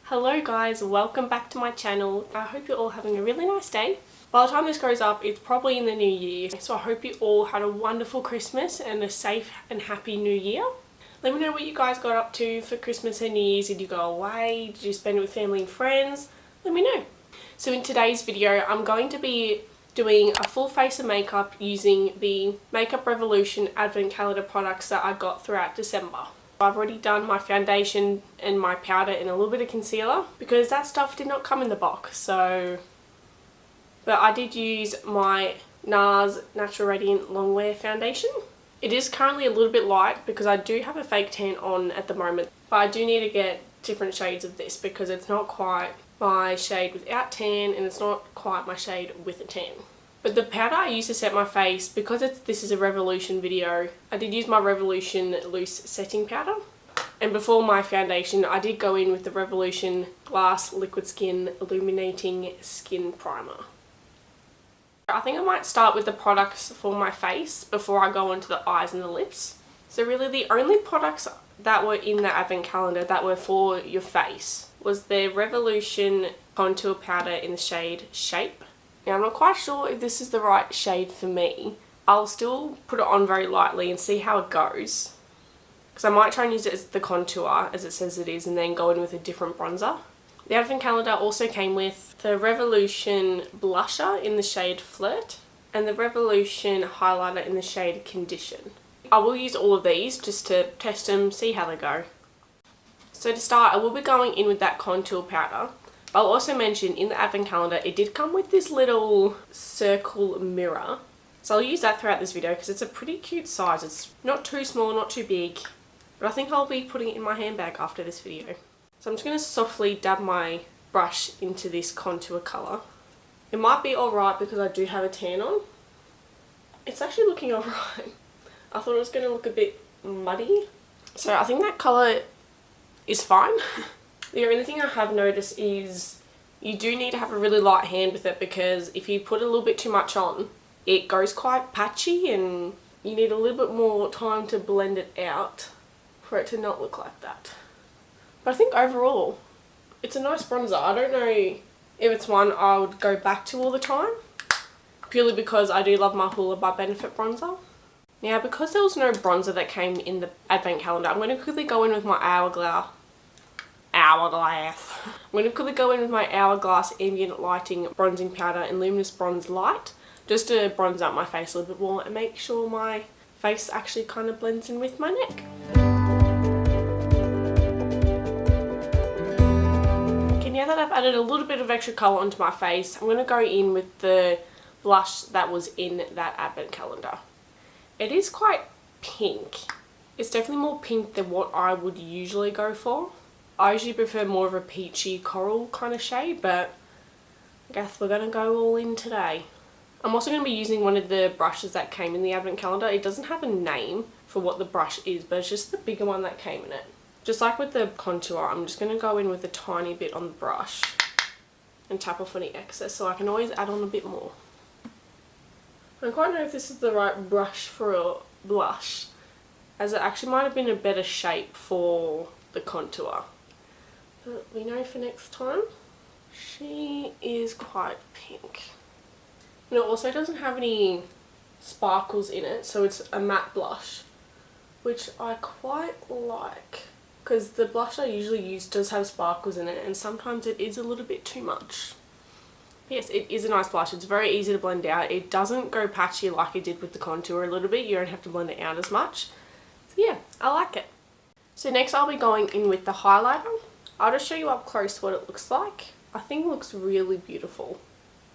Hello guys, welcome back to my channel. I hope you're all having a really nice day. By the time this goes up, it's probably in the new year, so I hope you all had a wonderful Christmas and a safe and happy new year. Let me know what you guys got up to for Christmas and New Year's. Did you go away? Did you spend it with family and friends? Let me know. So in today's video, I'm going to be doing a full face of makeup using the Makeup Revolution Advent Calendar products that I got throughout December. I've already done my foundation and my powder and a little bit of concealer because that stuff did not come in the box. But I did use my NARS Natural Radiant Longwear foundation. It is currently a little bit light because I do have a fake tan on at the moment, but I do need to get different shades of this because it's not quite my shade without tan and it's not quite my shade with a tan. But the powder I use to set my face, because this is a Revolution video, I did use my Revolution Loose Setting Powder. And before my foundation, I did go in with the Revolution Glass Liquid Skin Illuminating Skin Primer. I think I might start with the products for my face before I go on to the eyes and the lips. So really the only products that were in the advent calendar that were for your face was the Revolution Contour Powder in the shade Shape. Now I'm not quite sure if this is the right shade for me. I'll still put it on very lightly and see how it goes. Because I might try and use it as the contour as it says it is and then go in with a different bronzer. The advent calendar also came with the Revolution Blusher in the shade Flirt and the Revolution Highlighter in the shade Condition. I will use all of these just to test them, see how they go. So to start, I will be going in with that contour powder. I'll also mention in the advent calendar it did come with this little circle mirror. So I'll use that throughout this video because it's a pretty cute size. It's not too small, not too big. But I think I'll be putting it in my handbag after this video. So I'm just going to softly dab my brush into this contour colour. It might be alright because I do have a tan on. It's actually looking alright. I thought it was going to look a bit muddy. So I think that colour is fine. The only thing I have noticed is you do need to have a really light hand with it because if you put a little bit too much on, it goes quite patchy and you need a little bit more time to blend it out for it to not look like that. But I think overall, it's a nice bronzer. I don't know if it's one I would go back to all the time, purely because I do love my Hoola by Benefit bronzer. Now, because there was no bronzer that came in the advent calendar, I'm going to quickly go in with my Hourglass. I'm going to quickly go in with my Hourglass Ambient Lighting Bronzing Powder in Luminous Bronze Light, just to bronze out my face a little bit more and make sure my face actually kind of blends in with my neck. Okay, now that I've added a little bit of extra colour onto my face, I'm going to go in with the blush that was in that advent calendar. It is quite pink. It's definitely more pink than what I would usually go for. I usually prefer more of a peachy coral kind of shade, but I guess we're going to go all in today. I'm also going to be using one of the brushes that came in the advent calendar. It doesn't have a name for what the brush is, but it's just the bigger one that came in it. Just like with the contour, I'm just going to go in with a tiny bit on the brush and tap off any excess so I can always add on a bit more. I don't quite know if this is the right brush for a blush, as it actually might have been a better shape for the contour. But we know for next time. She is quite pink. And it also doesn't have any sparkles in it, so it's a matte blush, which I quite like because the blush I usually use does have sparkles in it and sometimes it is a little bit too much. Yes, it is a nice blush. It's very easy to blend out. It doesn't go patchy like it did with the contour a little bit. You don't have to blend it out as much. So yeah, I like it. So next I'll be going in with the highlighter. I'll just show you up close what it looks like. I think it looks really beautiful.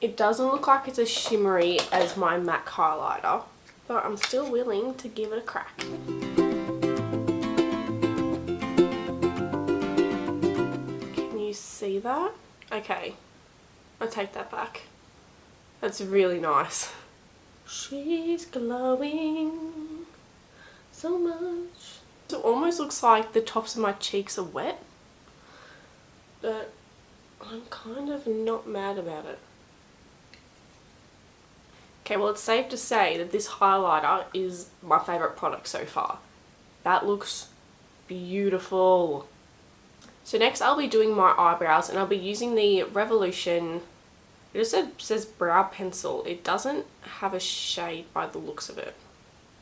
It doesn't look like it's as shimmery as my MAC highlighter, but I'm still willing to give it a crack. Can you see that? Okay, I'll take that back. That's really nice. She's glowing so much. It almost looks like the tops of my cheeks are wet, but I'm kind of not mad about it. Okay, well it's safe to say that this highlighter is my favourite product so far. That looks beautiful. So next I'll be doing my eyebrows, and I'll be using the Revolution, it just says brow pencil. It doesn't have a shade by the looks of it,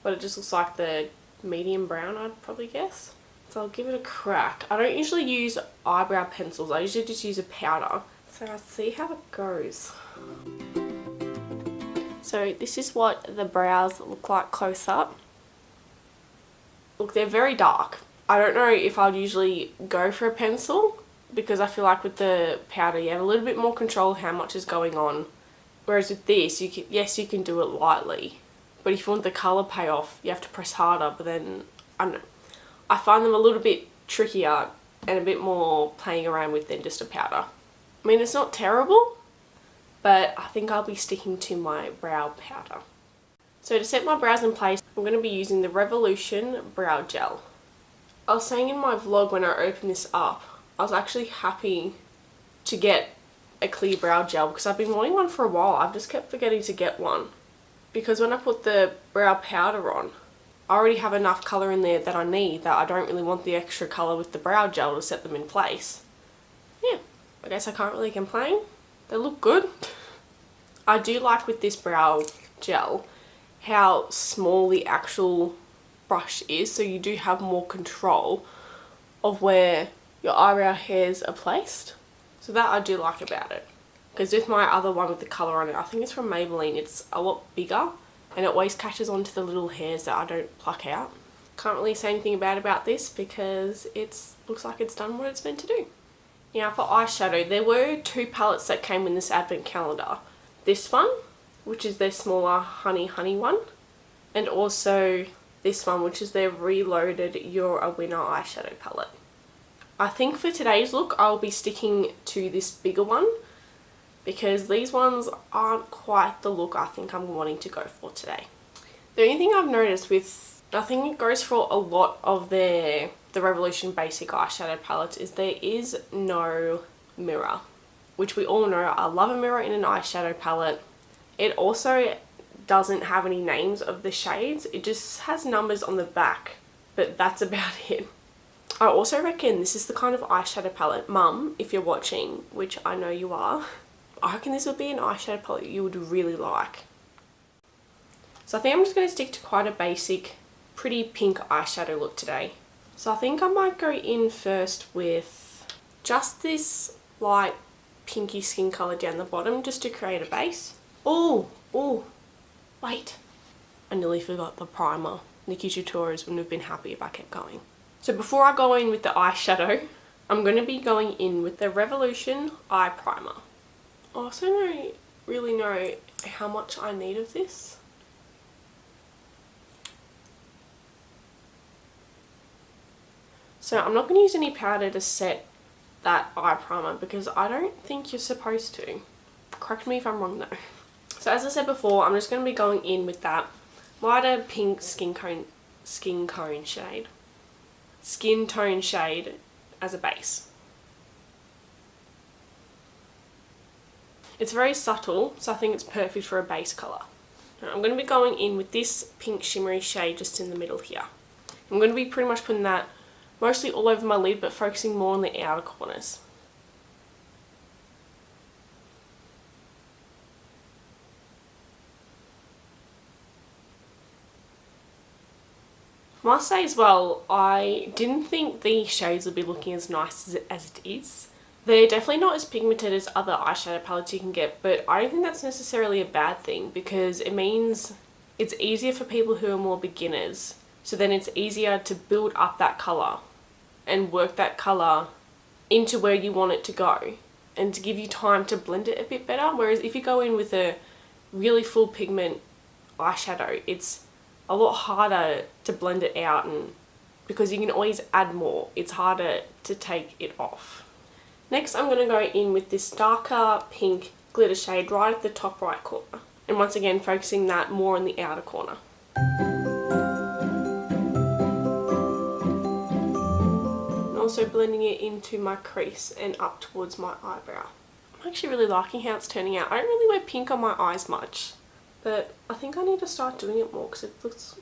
but it just looks like the medium brown, I'd probably guess. So I'll give it a crack. I don't usually use eyebrow pencils, I usually just use a powder. So I'll see how it goes. So this is what the brows look like close up. Look, they're very dark. I don't know if I'd usually go for a pencil, because I feel like with the powder you have a little bit more control of how much is going on. Whereas with this, yes, you can do it lightly, but if you want the colour payoff, you have to press harder. But then, I don't know, I find them a little bit trickier and a bit more playing around with than just a powder. I mean, it's not terrible, but I think I'll be sticking to my brow powder. So to set my brows in place, I'm going to be using the Revolution Brow Gel. I was saying in my vlog when I opened this up, I was actually happy to get a clear brow gel because I've been wanting one for a while. I've just kept forgetting to get one, because when I put the brow powder on, I already have enough colour in there that I need, that I don't really want the extra colour with the brow gel to set them in place. Yeah, I guess I can't really complain. They look good. I do like with this brow gel how small the actual brush is, so you do have more control of where your eyebrow hairs are placed. So that I do like about it. Because with my other one with the colour on it, I think it's from Maybelline, it's a lot bigger and it always catches onto the little hairs that I don't pluck out. Can't really say anything bad about this because it looks like it's done what it's meant to do. Now for eyeshadow, there were 2 palettes that came in this advent calendar. This one, which is their smaller honey one, and also this one, which is their reloaded You're a Winner eyeshadow palette. I think for today's look I'll be sticking to this bigger one because these ones aren't quite the look I think I'm wanting to go for today. The only thing I've noticed with, I think it goes for a lot of the Revolution basic eyeshadow palettes, is there is no mirror, which we all know I love a mirror in an eyeshadow palette. It also doesn't have any names of the shades, it just has numbers on the back, but that's about it. I also reckon this is the kind of eyeshadow palette, Mum, if you're watching, which I know you are, I reckon this would be an eyeshadow palette you would really like. So I think I'm just going to stick to quite a basic, pretty pink eyeshadow look today. So I think I might go in first with just this light pinky skin colour down the bottom, just to create a base. Oh, wait, I nearly forgot the primer. Nikki Tutorials wouldn't have been happy if I kept going. So before I go in with the eyeshadow, I'm going to be going in with the Revolution Eye Primer. I also don't really know how much I need of this. So I'm not going to use any powder to set that eye primer because I don't think you're supposed to. Correct me if I'm wrong though. So as I said before, I'm just going to be going in with that lighter pink skin tone shade as a base. It's very subtle, so I think it's perfect for a base colour. Now, I'm going to be going in with this pink shimmery shade just in the middle here. I'm going to be pretty much putting that mostly all over my lid, but focusing more on the outer corners. I must say as well, I didn't think these shades would be looking as nice as it is. They're definitely not as pigmented as other eyeshadow palettes you can get, but I don't think that's necessarily a bad thing because it means it's easier for people who are more beginners. So then it's easier to build up that colour and work that colour into where you want it to go and to give you time to blend it a bit better. Whereas if you go in with a really full pigment eyeshadow, it's a lot harder to blend it out, and because you can always add more, it's harder to take it off. Next I'm going to go in with this darker pink glitter shade right at the top right corner, and once again focusing that more in the outer corner. And also blending it into my crease and up towards my eyebrow. I'm actually really liking how it's turning out. I don't really wear pink on my eyes much, but I think I need to start doing it more because it's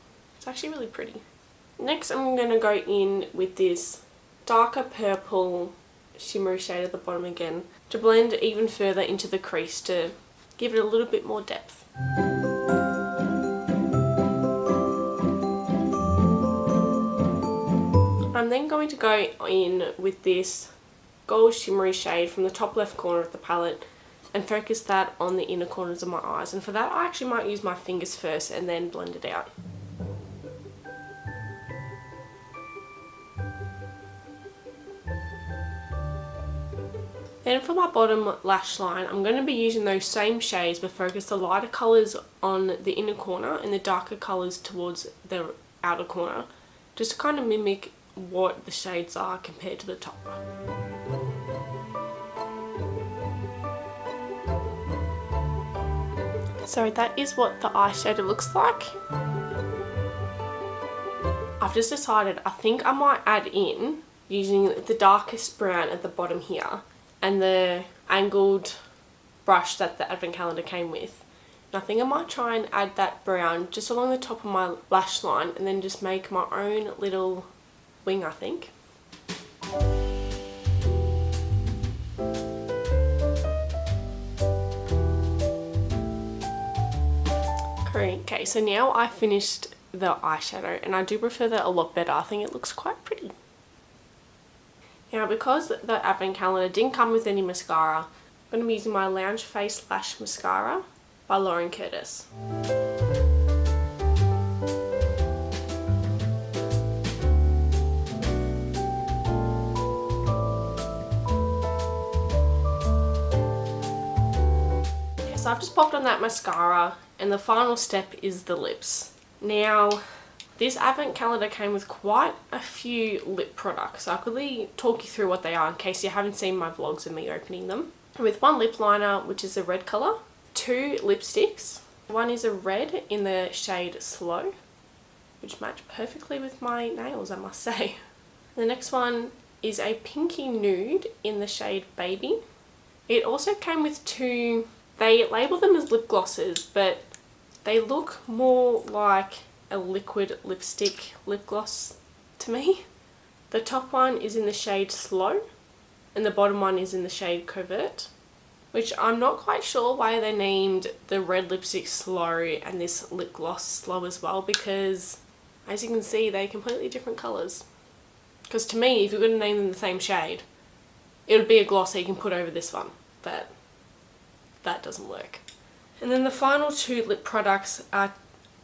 actually really pretty. Next I'm going to go in with this darker purple shimmery shade at the bottom again to blend even further into the crease to give it a little bit more depth. I'm then going to go in with this gold shimmery shade from the top left corner of the palette and focus that on the inner corners of my eyes. And for that I actually might use my fingers first and then blend it out. Then for my bottom lash line, I'm going to be using those same shades but focus the lighter colours on the inner corner and the darker colours towards the outer corner, just to kind of mimic what the shades are compared to the top. So that is what the eyeshadow looks like. I've just decided I think I might add in using the darkest brown at the bottom here and the angled brush that the advent calendar came with. And I think I might try and add that brown just along the top of my lash line and then just make my own little wing, I think. Great. Okay, so now I finished the eyeshadow and I do prefer that a lot better. I think it looks quite pretty. Now, because the advent calendar didn't come with any mascara, I'm going to be using my Lounge Face Lash Mascara by Lauren Curtis. So I've just popped on that mascara and the final step is the lips. Now, this advent calendar came with quite a few lip products. So I'll quickly talk you through what they are in case you haven't seen my vlogs of me opening them. With one lip liner, which is a red colour, 2 lipsticks. One is a red in the shade Slow, which match perfectly with my nails, I must say. The next one is a pinky nude in the shade Baby. It also came with 2, they label them as lip glosses, but they look more like a liquid lipstick lip gloss to me. The top one is in the shade Slow and the bottom one is in the shade Covert, which I'm not quite sure why they named the red lipstick Slow and this lip gloss Slow as well, because as you can see they're completely different colours. Because to me, if you're going to name them the same shade, it would be a gloss that you can put over this one, but that doesn't work. And then the final 2 lip products are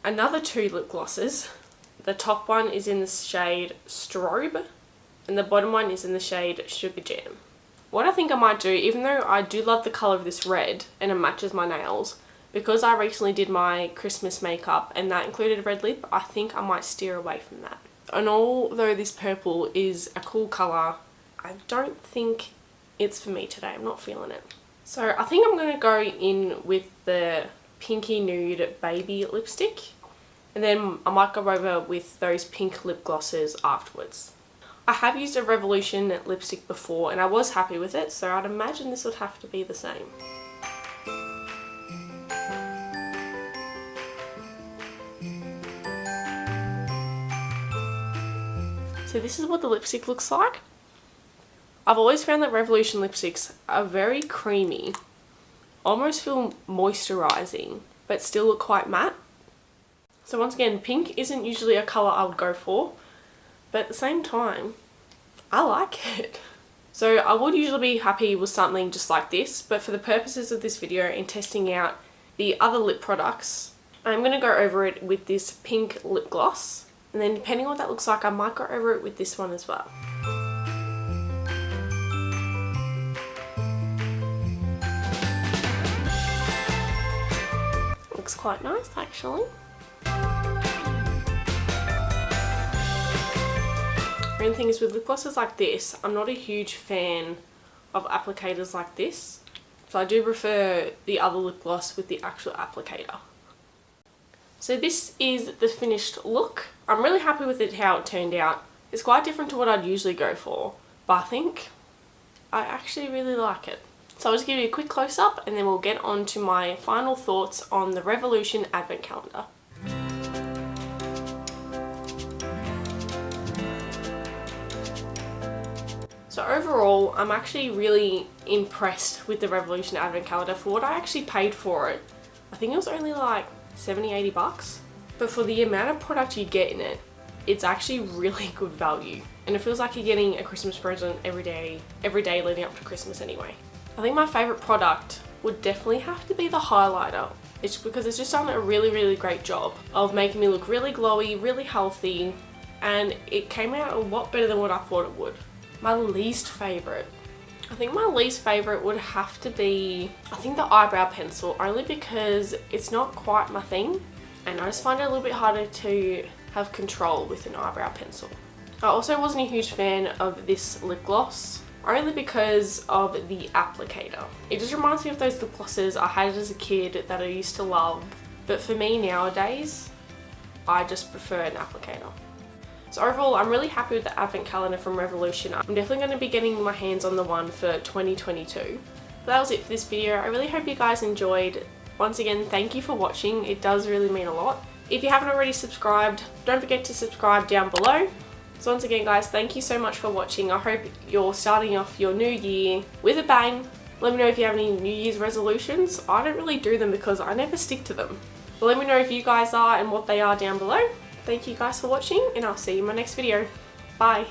another 2 lip glosses. The top one is in the shade Strobe and the bottom one is in the shade Sugar Jam. What I think I might do, even though I do love the colour of this red and it matches my nails, because I recently did my Christmas makeup and that included a red lip, I think I might steer away from that. And although this purple is a cool colour, I don't think it's for me today. I'm not feeling it. So I think I'm going to go in with the pinky nude Baby lipstick and then I might go over with those pink lip glosses afterwards. I have used a Revolution lipstick before and I was happy with it, so I'd imagine this would have to be the same. So this is what the lipstick looks like. I've always found that Revolution lipsticks are very creamy, almost feel moisturising, but still look quite matte. So once again, pink isn't usually a colour I would go for, but at the same time, I like it. So I would usually be happy with something just like this, but for the purposes of this video and testing out the other lip products, I'm going to go over it with this pink lip gloss, and then depending on what that looks like, I might go over it with this one as well. Looks quite nice actually. The only thing is with lip glosses like this, I'm not a huge fan of applicators like this. So I do prefer the other lip gloss with the actual applicator. So this is the finished look. I'm really happy with it, how it turned out. It's quite different to what I'd usually go for, but I think I actually really like it. So I'll just give you a quick close-up and then we'll get on to my final thoughts on the Revolution Advent Calendar. So overall, I'm actually really impressed with the Revolution Advent Calendar. For what I actually paid for it, I think it was only like 70-80 bucks. But for the amount of product you get in it, it's actually really good value. And it feels like you're getting a Christmas present every day leading up to Christmas anyway. I think my favourite product would definitely have to be the highlighter. It's because it's just done a really great job of making me look really glowy, really healthy, and it came out a lot better than what I thought it would. My least favourite. I think my least favourite would have to be, I think, the eyebrow pencil, only because it's not quite my thing, and I just find it a little bit harder to have control with an eyebrow pencil. I also wasn't a huge fan of this lip gloss, only because of the applicator. It just reminds me of those lip glosses I had as a kid that I used to love, but for me nowadays, I just prefer an applicator. So overall, I'm really happy with the advent calendar from Revolution. I'm definitely going to be getting my hands on the one for 2022. But that was it for this video. I really hope you guys enjoyed. Once again, thank you for watching. It does really mean a lot. If you haven't already subscribed, don't forget to subscribe down below. So once again guys, thank you so much for watching. I hope you're starting off your new year with a bang. Let me know if you have any New Year's resolutions. I don't really do them because I never stick to them. But let me know if you guys are and what they are down below. Thank you guys for watching, and I'll see you in my next video. Bye.